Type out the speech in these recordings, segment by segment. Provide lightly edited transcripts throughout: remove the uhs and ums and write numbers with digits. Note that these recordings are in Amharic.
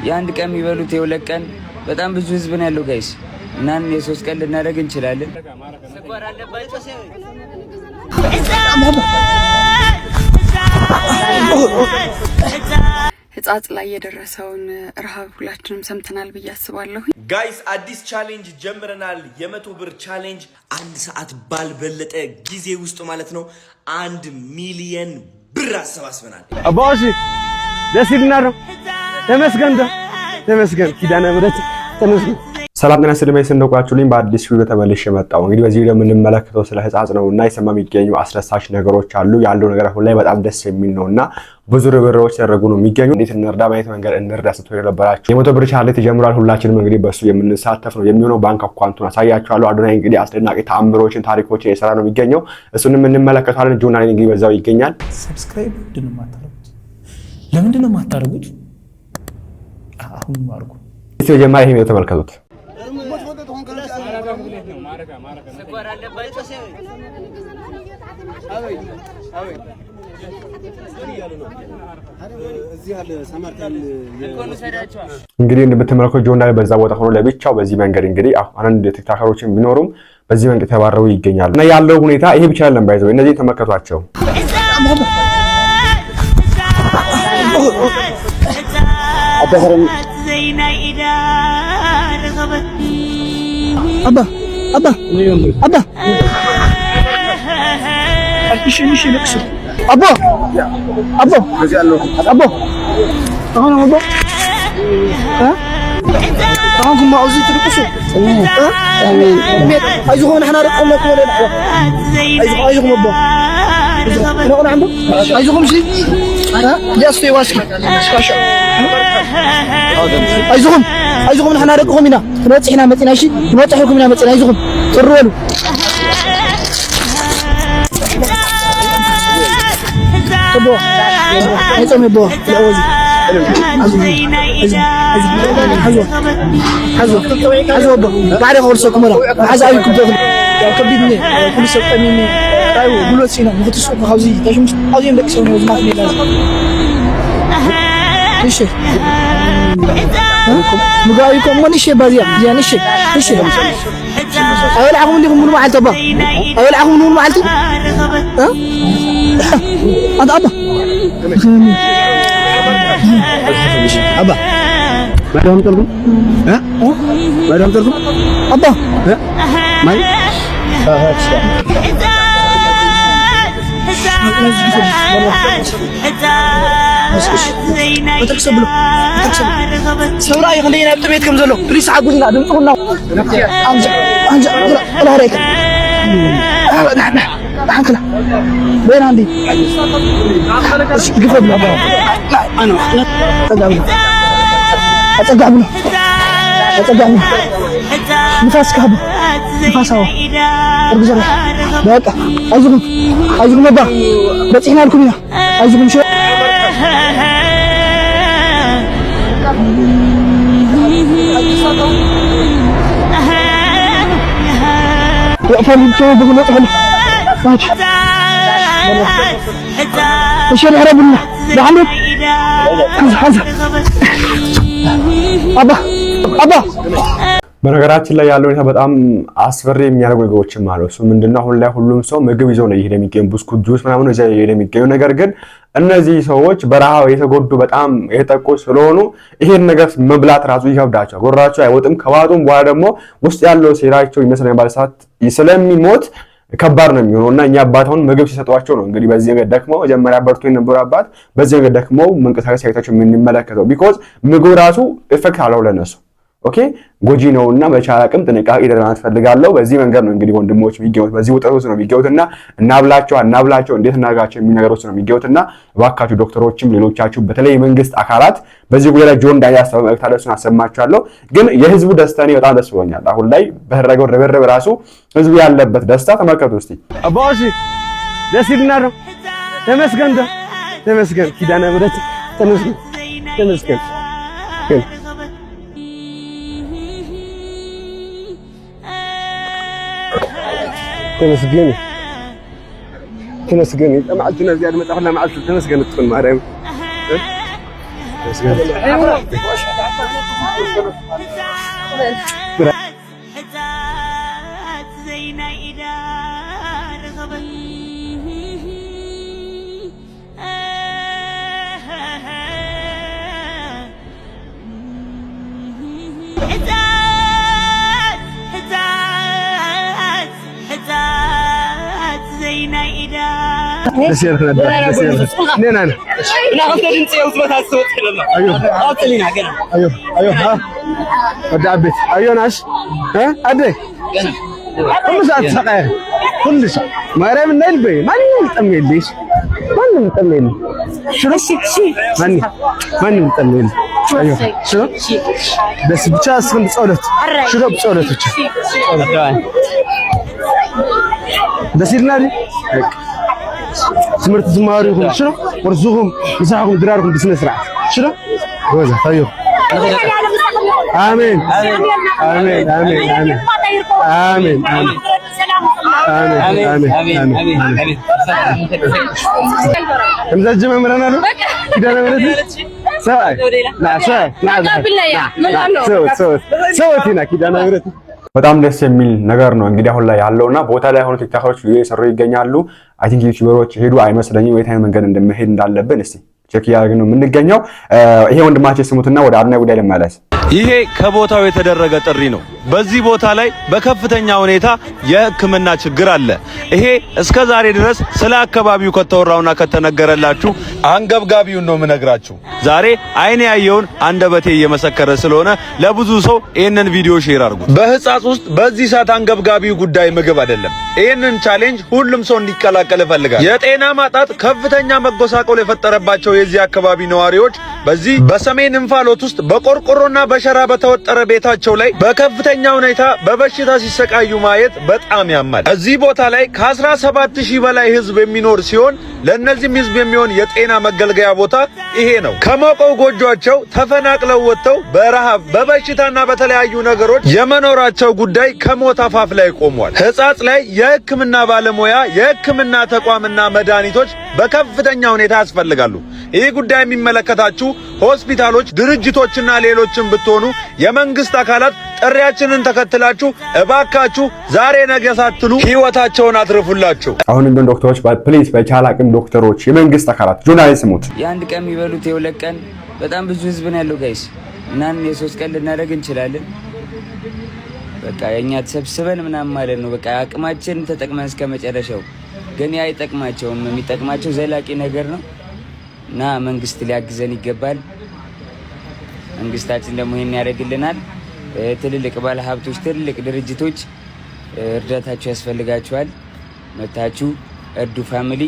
የአንድ ቀን የሚበሉት የሁለት ቀን በጣም ብዙ ህዝብ ነው ያለው ጋይስ እና የሶስት ቀን ልናደርግ እንችላለን። ህጻጽ ላይ የደረሰውን ረሃብ ሁላችንም ሰምተናል ብዬ አስባለሁ። ጋይስ አዲስ ቻሌንጅ ጀምረናል። የ100 ብር ቻሌንጅ አንድ ሰዓት ባልበለጠ ጊዜ ውስጥ ማለት ነው 1 ሚሊዮን ብር አሰባስበናል። አባሺ ደስ ይልናል። ተመስገን ኪዳነ ምሕረት ተመስገን። ሰላም ጤና ይስጥልኝ እንደቆያችሁልኝ በአዲስ ቪዲዮ ተመልሼ መጣሁ። እንግዲህ በዚህ ቪዲዮ የምንመለከተው ስለ ህጻጽ ነውና የሰማ የሚገኙ አስደሳች ነገሮች አሉ። ያለው ነገር አሁን ላይ በጣም ደስ የሚል ነውና ብዙ ርብርቦች ያደረጉ ነው የሚገኙ። እንዴት እንርዳ ባይት መንገድ እንርዳ ስትሆን የነበራችሁ የ100 ብር ቻሌንጅ ተጀምሯል። ሁላችንም እንግዲህ በሱ የምንሳተፍ ነው የሚሆነው። ባንክ አካውንቱን አሳያችኋለሁ። አዶናይ እንግዲህ አስደናቂ ተአምሮችን ታሪኮችን የሰራ ነው የሚገኘው። እሱንም እንመለከታለን። ጆና እንግዲህ በዛው ይገኛል። ሰብስክራይብ ለምንድን ነው የማታደርጉት? አሁን ማርኩ እስቲ ጀማሪ ይሄን ተመልከቱት። እንግዲህ እንደምትመለከቱት ጆን ዳንኤል በዛ ቦታ ሆኖ ለብቻው በዚህ መንገድ እንግዲህ አንድ ቲክቶከሮችን ቢኖሩም በዚህ መንገድ ተባረው ይገኛሉ እና ያለው ሁኔታ ይሄ ብቻ አይደለም። ባይዘው እነዚህ ተመልከቷቸው። أبا إيش نقصد أبا أنا أبا تعالوا ما عاوزين ترقصوا عايزهم إحنا رقم لكم ولا عايزهم أبا نقول عنده عايزهم شيء لا أستوي واسكي كاشا عايزهم إحنا رقم هنا نوتي هنا متنا شيء نوتي لكم هنا متنا عايزهم ترولوا أبا عايزهم أبا الأوزي حزو أبا بعد أقول سوق مرة حز أيكم تقول كبدني كل سوق مني أيوة بلوت سينا مختص سوق حوزي تجمع حوزي عندك سوق موز ما في لازم إيش مقايكم من إيش بازيا يعني إيش أول عقوم لكم من معلت أبا أول عقوم من معلت ها أنت أبا مادام تلقون ها مادام تلقون أبا ها ماي بتكسب له سوراي خلينا بتبيتكم زلو بليس عقوزنا دمتونا أنجا الله عليك نحن كلا بين عندي قفل لا أنا أتقابله نفاس كهبه نفاس هوا أرجع بقى عايزكم أبا بتحنا لكم هنا عايزكم شو وقفوا بتوع بقول لهم ماشي ايش العرب لنا بعمل حزه أبا በነገራችን ላይ ያለው ሁኔታ በጣም አስፈሪ የሚያደርጉ ነገሮችም አሉ። እሱ ምንድነው አሁን ላይ ሁሉም ሰው ምግብ ይዞ ነው ይሄድ የሚገኝ ብስኩት ጁስ ምናምን እዛ ይሄድ የሚገኝ ነገር ግን እነዚህ ሰዎች በረሃው የተጎዱ በጣም የተጠቁ ስለሆኑ ይሄን ነገር መብላት ራሱ ይከብዳቸዋል። ጎራቸው አይወጥም። ከባጡም በኋላ ደግሞ ውስጥ ያለው ሴራቸው ይመስለኛል ባለሰዓት ስለሚሞት ከባድ ነው የሚሆነውና እኛ አባታውን ምግብ ሲሰጧቸው ነው እንግዲህ በዚህ ነገር ደክመው መጀመሪያ በርቶ የነበሩ አባት በዚህ ነገር ደክመው መንቀሳቀስ ያይታቸው የምንመለከተው ቢኮዝ ምግብ ራሱ ኢፌክት አለው ለነሱ ኦኬ ጎጂ ነውና በቻለ አቅም ጥንቃቄ ለማድረግ ፈልጋለሁ። በዚህ መንገድ ነው እንግዲህ ወንድሞች የሚገኙት በዚህ ወጣቶች ነው የሚገኙትና እናብላቸው እንዴት እናጋቸው የሚነገሩት ነው የሚገኙትና እባካችሁ ዶክተሮችም ሌሎቻችሁ በተለይ መንግስት አካላት በዚህ ጉዳይ ላይ ጆን ዳንኤል አስተማማክታለሱን አሰማቻለሁ። ግን የህዝቡ ደስታ ነው በጣም ደስ ብሎኛል። አሁን ላይ በተደረገው ርብርብ ራሱ ህዝቡ ያለበት ደስታ ተመልከቱ እስቲ። አባሺ ደስ ይልናል። ተመስገን ኪዳነ ምሕረት ተመስገን تمسجني معلتنا زيادة متأخرنا معلت تمسجن تكون معرم تمسجن سمرت زماري هم شنو ورزوهم مساحهم درارهم بسنة سرعة شنو جوزة طيب آمين آمين آمين آمين آمين آمين آمين آمين مزاج جمع مرنا له كده أنا مرتي سواء لا سواء سواء هنا كده أنا مرتي በጣም ደስ የሚል ነገር ነው እንግዲህ አሁን ላይ ያለውና ቦታ ላይ ሆኖ ቲክቶከሮች ቪዲዮ እየሰሩ ይገኛሉ። አይ ቲንክ ዩቲዩበሮች ሄዱ አይመስለኝም ወይ ታይም መንገድ እንደመሄድ እንዳለብን እስቲ ቼክ ያደርግን ነው የምንገኘው። ይሄ ወንድማችን ስሙትና ወደ አድናይ ጉዳይ ልመለስ። ይሄ ከቦታው የተደረገ ጥሪ ነው። በዚህ ቦታ ላይ በከፍተኛ ሁኔታ የሕክምና ችግር አለ። ይሄ እስከ ዛሬ ድረስ ስለ አካባቢው ከተወራውና ከተነገረላችሁ አንገብጋቢውን ነው የምነግራችሁ። ዛሬ አይኔ ያየውን አንደበቴ እየመሰከረ ስለሆነ ለብዙ ሰው ይሄንን ቪዲዮ ሼር አድርጉት። በህፃጽ ውስጥ በዚህ ሰዓት አንገብጋቢው ጉዳይ ምግብ አይደለም። ይሄንን ቻሌንጅ ሁሉም ሰው እንዲቀላቀል እፈልጋለሁ። የጤና ማጣት ከፍተኛ መጎሳቆል የፈጠረባቸው የዚህ አካባቢ ነዋሪዎች በዚህ በሰሜን እንፋሎት ውስጥ በቆርቆሮና በሸራ በተወጠረ ቤታቸው ላይ በከፍተኛ ሁኔታ በበሽታ ሲሰቃዩ ማየት በጣም ያማል። እዚህ ቦታ ላይ ከ17000 በላይ ህዝብ የሚኖር ሲሆን ለነዚህም ህዝብ የሚሆን የጤና መገልገያ ቦታ ይሄ ነው። ከሞቀው ጎጆአቸው ተፈናቅለው ወጥተው በረሃብ በበሽታና በተለያዩ ነገሮች የመኖራቸው ጉዳይ ከሞት አፋፍ ላይ ቆሟል። ህፃጽ ላይ የህክምና ባለሙያ የህክምና ተቋምና መድኃኒቶች በከፍተኛ ሁኔታ ያስፈልጋሉ። ይህ ጉዳይ የሚመለከታችሁ ሆስፒታሎች፣ ድርጅቶችና ሌሎችም ብትሆኑ የመንግስት አካላት ጥሪያችንን ተከትላችሁ እባካችሁ ዛሬ ነገ ሳትሉ ህይወታቸውን አትርፉላቸው። አሁን እንደን ዶክተሮች ፕሊዝ በቻል አቅም ዶክተሮች፣ የመንግስት አካላት ጆርናሊስቶች የአንድ ቀን የሚበሉት የሁለት ቀን በጣም ብዙ ህዝብ ነው ያለው ጋይስ እና የሶስት ቀን ልናደርግ እንችላለን። በቃ የኛ ተሰብስበን ምናምን ማለት ነው። በቃ አቅማችን ተጠቅመን እስከመጨረሻው ግን ያ አይጠቅማቸውም። የሚጠቅማቸው ዘላቂ ነገር ነው እና መንግስት ሊያግዘን ይገባል። መንግስታችን ደግሞ ይሄን ያደርግልናል። ትልልቅ ባለ ሀብቶች፣ ትልልቅ ድርጅቶች እርዳታችሁ ያስፈልጋችኋል። መታችሁ እርዱ። ፋሚሊ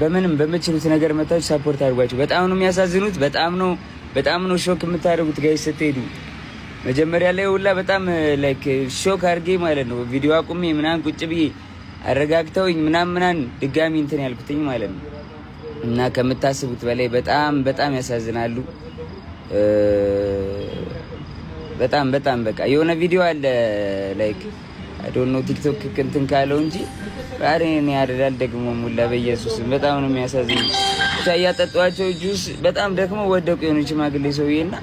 በምንም በመችሉት ነገር መታችሁ ሰፖርት አድርጓችሁ። በጣም ነው የሚያሳዝኑት። በጣም ነው ሾክ የምታደርጉት ጋይስ ስትሄዱ። መጀመሪያ ላይ ሁላ በጣም ላይክ ሾክ አድርጌ ማለት ነው ቪዲዮ አቁሜ ምናምን ቁጭ ብዬ አረጋግተውኝ ምናምን ድጋሚ እንትን ያልኩትኝ ማለት ነው። እና ከምታስቡት በላይ በጣም ያሳዝናሉ። በጣም በቃ የሆነ ቪዲዮ አለ ላይክ አይ ዶንት ኖ ቲክቶክ እንትን ካለው እንጂ ባሬን ያደዳል ደግሞ ሙላ በኢየሱስ በጣም ነው የሚያሳዝነው። እያጠጧቸው ጁስ በጣም ደግሞ ወደቁ የሆነ ሽማግሌ ሰውዬና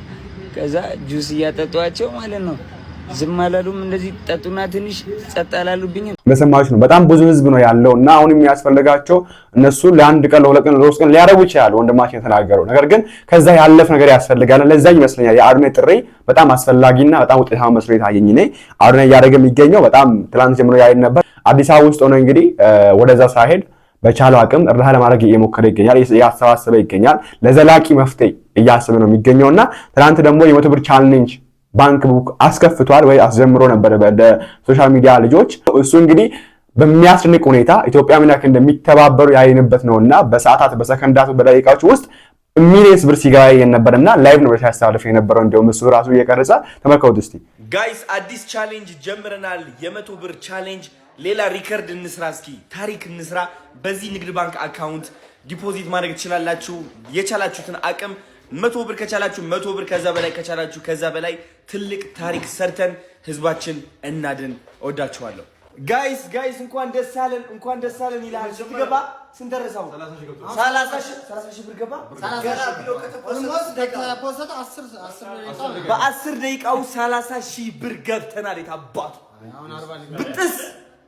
ከዛ ጁስ እያጠጧቸው ማለት ነው ዝም አላሉም። እንደዚህ ጠጡና ትንሽ ጸጥ አላሉብኝም። ለሰማችሁ ነው። በጣም ብዙ ህዝብ ነው ያለው እና አሁን የሚያስፈልጋቸው እነሱ ለአንድ ቀን ለሁለት ቀን ለሶስት ቀን ሊያረጉ ይችላል። ወንድማችን የተናገረው ነገር ግን ከዛ ያለፈ ነገር ያስፈልጋል። ለዛ ይመስለኛል የአድናይ ጥሪ በጣም አስፈላጊና በጣም ውጤታማ መስሎ የታየኝ እኔ አድናይ እያደረገ የሚገኘው በጣም ትላንት ጀምሮ ያይን ነበር። አዲስ አበባ ውስጥ ሆነ እንግዲህ ወደዛ ሳይሄድ በቻለው አቅም እርዳታ ለማድረግ እየሞከረ ይገኛል፣ እያሰባሰበ ይገኛል። ለዘላቂ መፍትሄ እያሰበ ነው የሚገኘውና ትላንት ደግሞ የ100 ብር ቻሌንጅ ባንክ ቡክ አስከፍቷል ወይ አስጀምሮ ነበር በሶሻል ሚዲያ ልጆች። እሱ እንግዲህ በሚያስደንቅ ሁኔታ ኢትዮጵያ ምን ያክል እንደሚተባበሩ ያይንበት ነውና በሰዓታት በሰከንዳት በደቂቃዎች ውስጥ ሚሊየንስ ብር ሲገባ የነበረና ላይቭ ነው ሲያስተላልፍ የነበረው። እንደውም እሱ ራሱ እየቀረጸ ተመልከቱት እስቲ ጋይስ። አዲስ ቻሌንጅ ጀምረናል፣ የ100 ብር ቻሌንጅ። ሌላ ሪከርድ እንስራ፣ እስኪ ታሪክ እንስራ። በዚህ ንግድ ባንክ አካውንት ዲፖዚት ማድረግ ትችላላችሁ። የቻላችሁትን አቅም 100 ብር ከቻላችሁ 100 ብር፣ ከዛ በላይ ከቻላችሁ ከዛ በላይ ትልቅ ታሪክ ሰርተን ህዝባችን እናድን። እወዳችኋለሁ። ጋይስ እንኳን ደስ አለን ይላል። ስትገባ ስንት ደረሰው? 30 ሺህ ብር ገባ። በ10 ደቂቃው 30 ሺህ ብር ገብተናል። የታባቱ ብጥስ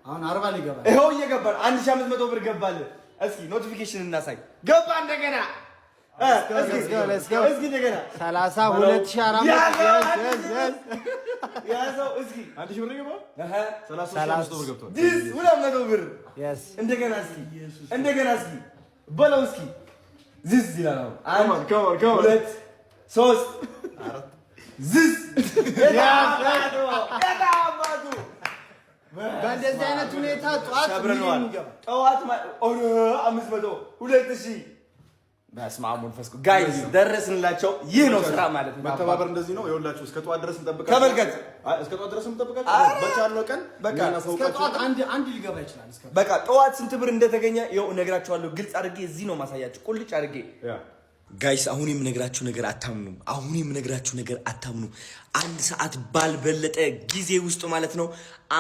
አሁን 40 ሊገባ ይሄው እየገባ 1500 ብር ገባል። እስኪ ኖቲፊኬሽን እናሳይ። ገባ እንደገና እስኪ እንደገና 32400 ያዘው። እስኪ 1000 ብር ገባ። 300 ብር ገብቷል። 200 ብር እንደገና እስኪ በለው እስኪ ዝዝ ይላል። አሁን 1 2 3 4 ዝዝ ያባዱ በእንደዚህ አይነት ሁኔታ ጧት ጠዋት 500 2000 በስመ አብ ወመንፈስ ቅዱስ ጋይስ ደረስንላቸው። ይህ ነው ስራ ማለት ነው። መተባበር እንደዚህ ነው። ይኸውላችሁ እስከ ጠዋት ድረስ እንጠብቃለን። ተመልከት፣ እስከ ጠዋት ድረስ እንጠብቃለን። በቻልነው ቀን በቃ እስከ ጠዋት አንድ ሊገባ ይችላል። በቃ ጠዋት ስንት ብር እንደተገኘ ይኸው እነግራችኋለሁ። ግልጽ አድርጌ እዚህ ነው ማሳያችሁ፣ ቁልጭ አድርጌ ጋይስ። አሁን የምነግራችሁ ነገር አታምኑ። 1 ሰዓት ባልበለጠ ጊዜ ውስጥ ማለት ነው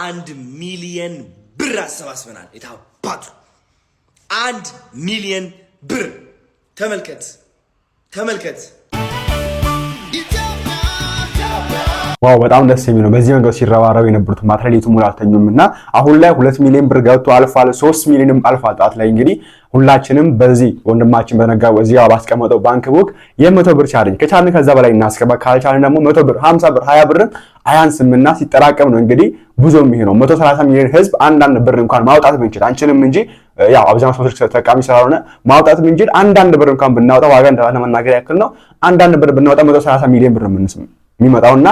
1 ሚሊየን ብር አሰባስበናል። የታባቱ 1 ሚሊየን ብር ተመልከት። ዋው በጣም ደስ የሚል ነው። በዚህ መንገድ ሲረባረቡ የነበሩት ማትሪያሊቱ ሙሉ አልተኙም እና አሁን ላይ 2 ሚሊዮን ብር ገብቶ አልፏል። 3 ሚሊዮንም አልፏል። ጣት ላይ እንግዲህ ሁላችንም በዚህ ወንድማችን በነጋው እዚህ ባስቀመጠው ባንክ ቡክ የ100 ብር ቻሌንጅ ከቻልን ከዛ በላይ እናስገባ፣ ካልቻልን ደግሞ 100 ብር 50 ብር 20 ብር አያንስምና ሲጠራቀም ነው እንግዲህ ብዙ የሚሆነው 130 ሚሊዮን ህዝብ አንዳንድ ብር እንኳን ማውጣት ብንችል አንችልም እንጂ ያው አብዛኛው ሰዎች ተጠቃሚ ስላልሆነ ማውጣት ብንችል አንዳንድ ብር እንኳን ብናወጣ ዋጋ እንደሆነ መናገር ያክል ነው። አንዳንድ ብር ብናወጣ 130 ሚሊዮን ብር የሚመጣውና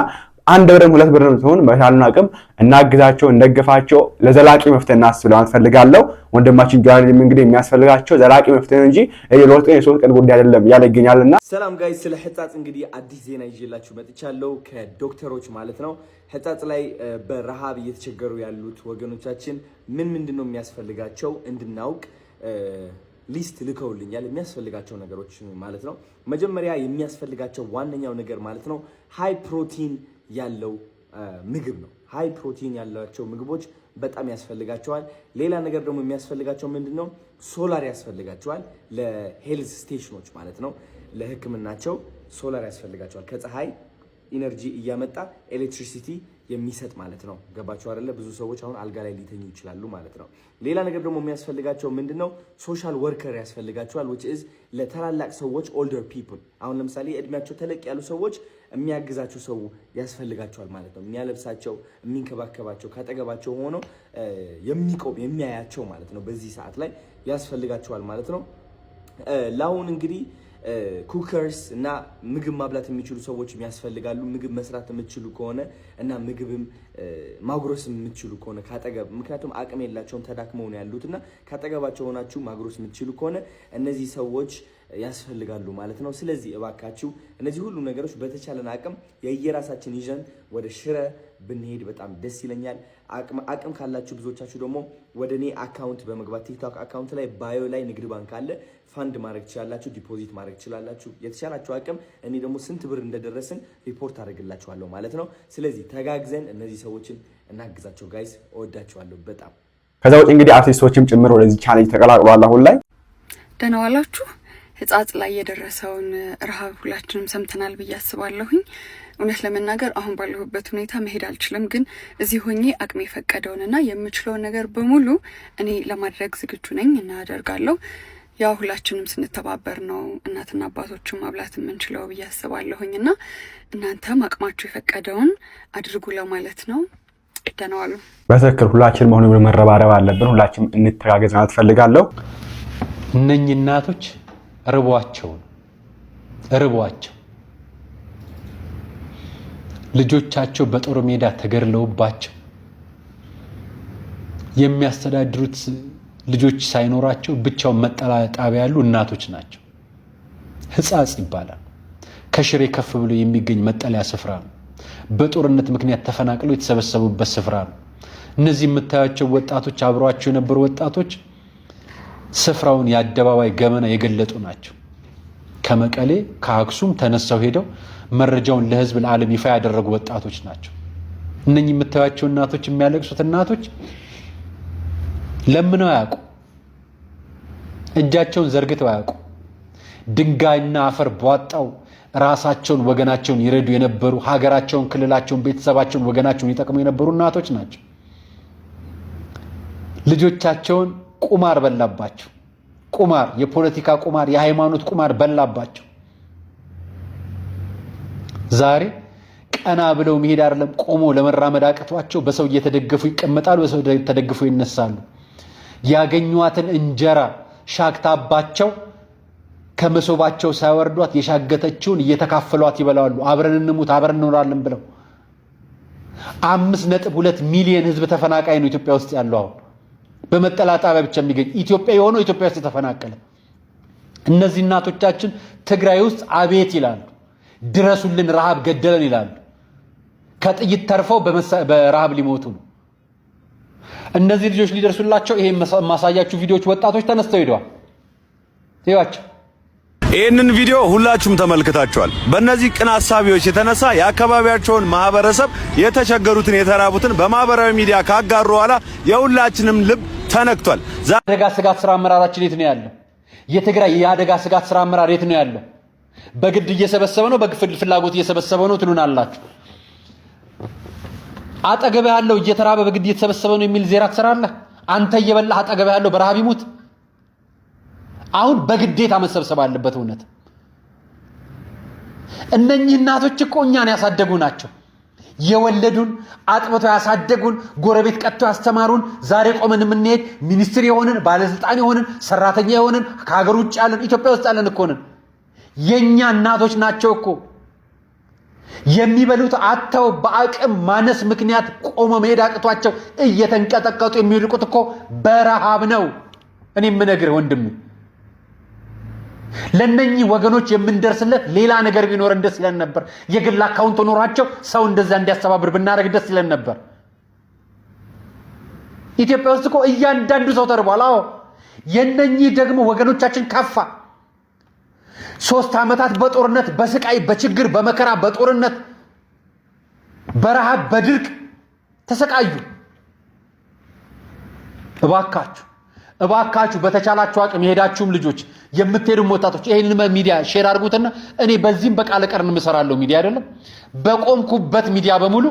አንድ ብርም 2 ብርም ትሆን በቻልን አቅም እናግዛቸው፣ እንደግፋቸው። ለዘላቂ መፍትሄ እናስብ ለማለት ፈልጋለሁ። ወንድማችን ጃሪም እንግዲህ የሚያስፈልጋቸው ዘላቂ መፍትሄ እንጂ ለሎት ቀን የሶስት ቀን ጉዳይ አይደለም ያለ ይገኛልና። ሰላም ጋይስ፣ ስለ ህጻጽ እንግዲህ አዲስ ዜና ይዤላችሁ መጥቻለሁ ከዶክተሮች ማለት ነው። ህጻጽ ላይ በረሃብ እየተቸገሩ ያሉት ወገኖቻችን ምንድነው የሚያስፈልጋቸው እንድናውቅ ሊስት ልከውልኛል። የሚያስፈልጋቸው ነገሮች ማለት ነው። መጀመሪያ የሚያስፈልጋቸው ዋነኛው ነገር ማለት ነው ሃይ ፕሮቲን ያለው ምግብ ነው። ሃይ ፕሮቲን ያላቸው ምግቦች በጣም ያስፈልጋቸዋል። ሌላ ነገር ደግሞ የሚያስፈልጋቸው ምንድነው? ሶላር ያስፈልጋቸዋል። ለሄልዝ ስቴሽኖች ማለት ነው፣ ለህክምናቸው ሶላር ያስፈልጋቸዋል። ከፀሐይ ኢነርጂ እያመጣ ኤሌክትሪሲቲ የሚሰጥ ማለት ነው። ገባችሁ አይደለ? ብዙ ሰዎች አሁን አልጋ ላይ ሊተኙ ይችላሉ ማለት ነው። ሌላ ነገር ደግሞ የሚያስፈልጋቸው ምንድነው? ሶሻል ወርከር ያስፈልጋቸዋል which is ለታላላቅ ሰዎች older people። አሁን ለምሳሌ እድሜያቸው ተለቅ ያሉ ሰዎች የሚያግዛቸው ሰው ያስፈልጋቸዋል ማለት ነው። የሚያለብሳቸው፣ የሚንከባከባቸው፣ ካጠገባቸው ሆኖ የሚቆም የሚያያቸው ማለት ነው። በዚህ ሰዓት ላይ ያስፈልጋቸዋል ማለት ነው። ለአሁን እንግዲህ ኩከርስ እና ምግብ ማብላት የሚችሉ ሰዎች የሚያስፈልጋሉ። ምግብ መስራት የምትችሉ ከሆነ እና ምግብም ማጉረስ የምትችሉ ከሆነ ካጠገብ፣ ምክንያቱም አቅም የላቸውም ተዳክመው ነው ያሉትና ካጠገባቸው ሆናችሁ ማጉረስ የምትችሉ ከሆነ እነዚህ ሰዎች ያስፈልጋሉ ማለት ነው። ስለዚህ እባካችሁ እነዚህ ሁሉ ነገሮች በተቻለን አቅም የየራሳችን ይዘን ወደ ሽረ ብንሄድ በጣም ደስ ይለኛል። አቅም ካላችሁ ብዙዎቻችሁ ደግሞ ወደ እኔ አካውንት በመግባት ቲክቶክ አካውንት ላይ ባዮ ላይ ንግድ ባንክ አለ፣ ፋንድ ማድረግ ትችላላችሁ፣ ዲፖዚት ማድረግ ትችላላችሁ። የተቻላችሁ አቅም እኔ ደግሞ ስንት ብር እንደደረስን ሪፖርት አድርግላችኋለሁ ማለት ነው። ስለዚህ ተጋግዘን እነዚህ ሰዎችን እናግዛቸው ጋይስ። እወዳችኋለሁ በጣም። ከዛ ውጭ እንግዲህ አርቲስቶችም ጭምር ወደዚህ ቻሌንጅ ተቀላቅሏል። አሁን ላይ ደህና ዋላችሁ። ህጻጽ ላይ የደረሰውን ረሃብ ሁላችንም ሰምተናል ብዬ አስባለሁኝ። እውነት ለመናገር አሁን ባለሁበት ሁኔታ መሄድ አልችልም፣ ግን እዚህ ሆኜ አቅሜ የፈቀደውንና የምችለውን ነገር በሙሉ እኔ ለማድረግ ዝግጁ ነኝ እና አደርጋለሁ። ያው ሁላችንም ስንተባበር ነው እናትና አባቶችን ማብላት የምንችለው ብዬ አስባለሁኝ እና እናንተም አቅማችሁ የፈቀደውን አድርጉ ለማለት ነው። ደህና ዋሉ። በትክክል ሁላችንም አሁን መረባረብ አለብን። ሁላችንም እንተጋገዝ ማለት ፈልጋለሁ። እነኚህ እናቶች ርቧቸው ልጆቻቸው በጦር ሜዳ ተገድለውባቸው የሚያስተዳድሩት ልጆች ሳይኖራቸው ብቻው መጠለያ ጣቢያ ያሉ እናቶች ናቸው። ህጻጽ ይባላል። ከሽሬ ከፍ ብሎ የሚገኝ መጠለያ ስፍራ ነው። በጦርነት ምክንያት ተፈናቅለው የተሰበሰቡበት ስፍራ ነው። እነዚህ የምታያቸው ወጣቶች አብረዋቸው የነበሩ ወጣቶች ስፍራውን የአደባባይ ገመና የገለጡ ናቸው። ከመቀሌ ከአክሱም ተነሳው ሄደው መረጃውን ለህዝብ ለዓለም ይፋ ያደረጉ ወጣቶች ናቸው። እነኚህ የምታያቸው እናቶች፣ የሚያለቅሱት እናቶች ለምነው ያውቁ እጃቸውን ዘርግተው ያውቁ ድንጋይና አፈር ቧጣው ራሳቸውን ወገናቸውን ይረዱ የነበሩ ሀገራቸውን ክልላቸውን ቤተሰባቸውን ወገናቸውን ይጠቅሙ የነበሩ እናቶች ናቸው ልጆቻቸውን ቁማር በላባቸው ቁማር የፖለቲካ ቁማር የሃይማኖት ቁማር በላባቸው ዛሬ ቀና ብለው መሄድ አይደለም ቆሞ ለመራመድ አቅቷቸው በሰው እየተደገፉ ይቀመጣሉ በሰው ተደግፉ ይነሳሉ ያገኙዋትን እንጀራ ሻክታባቸው ከመሶባቸው ሳይወርዷት የሻገተችውን እየተካፈሏት ይበላሉ አብረን እንሙት አብረን እንኖራለን ብለው 5.2 ሚሊዮን ህዝብ ተፈናቃይ ነው ኢትዮጵያ ውስጥ ያለው በመጠላጣቢያ ብቻ የሚገኝ ኢትዮጵያ የሆነው ኢትዮጵያ ውስጥ ተፈናቀለ እነዚህ እናቶቻችን ትግራይ ውስጥ አቤት ይላሉ ድረሱልን ረሃብ ገደለን ይላሉ ከጥይት ተርፈው በረሃብ ሊሞቱ ነው እነዚህ ልጆች ሊደርሱላቸው ይሄን ማሳያችሁ ቪዲዮዎች ወጣቶች ተነስተው ሄደዋል ይዋቸው ይህንን ቪዲዮ ሁላችሁም ተመልክታችኋል በእነዚህ ቅን ሐሳቢዎች የተነሳ የአካባቢያቸውን ማህበረሰብ የተቸገሩትን የተራቡትን በማህበራዊ ሚዲያ ካጋሩ በኋላ የሁላችንም ልብ ተነክቷል የአደጋ ስጋት ስራ አመራራችን የት ነው ያለው የትግራይ የአደጋ ስጋት ስራ አመራር የት ነው ያለው በግድ እየሰበሰበ ነው በግፍል ፍላጎት እየሰበሰበ ነው ትሉናላችሁ አጠገበ ያለው እየተራበ በግድ እየተሰበሰበ ነው የሚል ዜራ ተሰራለ አንተ እየበላህ አጠገበ ያለው በረሃብ ይሙት አሁን በግዴታ መሰብሰብ አለበት እውነት እነኚህ እናቶች እኮ እኛን ያሳደጉ ናቸው የወለዱን አጥብተው ያሳደጉን ጎረቤት ቀጥተው ያስተማሩን ዛሬ ቆመን የምንሄድ ሚኒስትር የሆንን ባለስልጣን የሆንን ሰራተኛ የሆንን ከሀገር ውጭ ያለን ኢትዮጵያ ውስጥ ያለን እኮ ነን የኛ እናቶች ናቸው እኮ የሚበሉት አጥተው በአቅም ማነስ ምክንያት ቆመ መሄድ አቅቷቸው እየተንቀጠቀጡ የሚወድቁት እኮ በረሃብ ነው እኔ ምነግርህ ወንድም ለነኚህ ወገኖች የምንደርስለት ሌላ ነገር ቢኖር እንደስ ይለን ነበር የግል አካውንት ኖራቸው ሰው እንደዛ እንዲያስተባብር ብናረግ ደስ ይለን ነበር ኢትዮጵያ ውስጥ እኮ እያንዳንዱ ሰው ተርቧል አዎ የነኚህ ደግሞ ወገኖቻችን ከፋ 3 አመታት በጦርነት በስቃይ በችግር በመከራ በጦርነት በረሃብ በድርቅ ተሰቃዩ እባካችሁ በተቻላችሁ አቅም የሄዳችሁም ልጆች የምትሄዱ ወጣቶች ይሄንን ሚዲያ ሼር አድርጉትና እኔ በዚህም በቃለ ቀርን መሰራለው ሚዲያ አይደለም በቆምኩበት ሚዲያ በሙሉ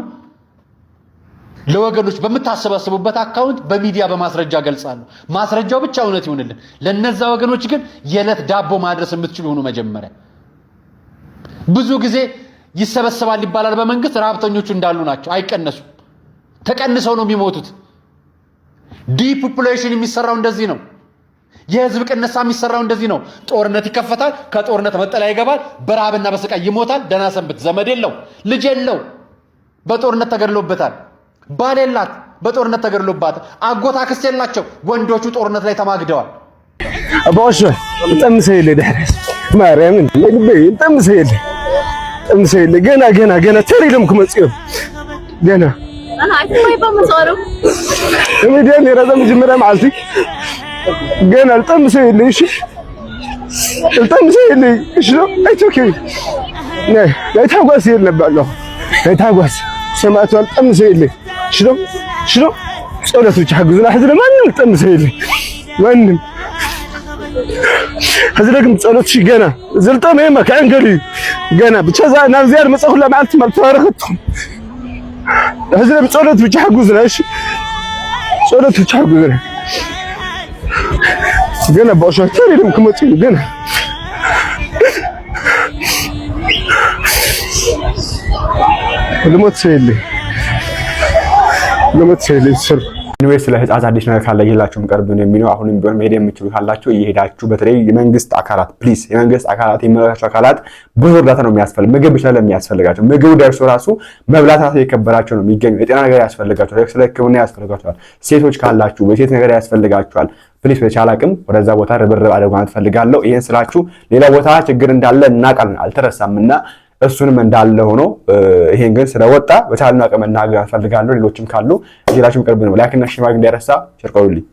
ለወገኖች በመታሰባሰቡበት አካውንት በሚዲያ በማስረጃ ገልጻለሁ ማስረጃው ብቻ እውነት ይሁንልን ለነዛ ወገኖች ግን የለት ዳቦ ማድረስ የምትችሉ ሆኖ መጀመሪያ ብዙ ጊዜ ይሰበሰባል ይባላል በመንግስት ራብተኞቹ እንዳሉ ናቸው አይቀነሱ ተቀንሰው ነው የሚሞቱት ዲፖፑሌሽን የሚሰራው እንደዚህ ነው የህዝብ ቅነሳ የሚሰራው እንደዚህ ነው ጦርነት ይከፈታል ከጦርነት መጠለያ ይገባል በራብና በስቃይ ይሞታል ደና ሰንበት ዘመድ የለው ልጅ የለው በጦርነት ተገድሎበታል ባሌላት በጦርነት ተገድሎባት አጎታ አክስት የላቸው ወንዶቹ ጦርነት ላይ ተማግደዋል አባሽ እንጠምሰይለ ደህረስ ማርያምን ለግበይ እንጠምሰይለ ገና ተሪልምኩ መጽዮ ገና أنا أكيد ما بمصارو. ميدان يرزم جمرة معلتي. جينا التمسي اللي إيش؟ التمسي اللي إيش له؟ أيتوكي. نه لا يتحقق سير نبأ يتحقق سمعت التمسي اللي شنو؟ سؤالات وتحققنا حذر ما التمسي اللي وين؟ حذركم سؤالات شي جنا زلتم إيه ما كان قلي جنا بتشزع نازير مسألة لا معلت ما تفارقتهم. هذا بتصورت بتحجزنا ايش صورت بتحجزنا جنا باشتري لهم كمتين جنا لما تسيلي سر ኢንዌስት ለህፃናት አዲስ ነገር ካለ ይላችሁም ቀርብ ነው የሚለው አሁንም ቢሆን መሄድ የምትችሉ ካላችሁ እየሄዳችሁ በተለይ የመንግስት አካላት ፕሊስ የመንግስት አካላት የሚመራቸው አካላት ብዙ እርዳታ ነው የሚያስፈልግ ምግብ ብቻ ለሚያስፈልጋቸው ምግቡ ደርሶ ራሱ መብላት ራሱ የከበራቸው ነው የሚገኙ የጤና ነገር ያስፈልጋቸዋል ስለ ሕክምና ያስፈልጋቸዋል ሴቶች ካላችሁ በሴት ነገር ያስፈልጋቸዋል ፕሊስ በቻለ አቅም ወደዛ ቦታ ርብርብ አድርጉ ማለት ፈልጋለሁ ይሄን ስላችሁ ሌላ ቦታ ችግር እንዳለ እናውቃለን አልተረሳምና እሱንም እንዳለ ሆኖ ይሄን ግን ስለወጣ በቻልነው አቅም እናገር ፈልጋለሁ ሌሎችም ካሉ እዚላችሁም ቅርብ ነው ላይክ እና ሼር ማድረግ እንዳይረሳ ሸርቀውልኝ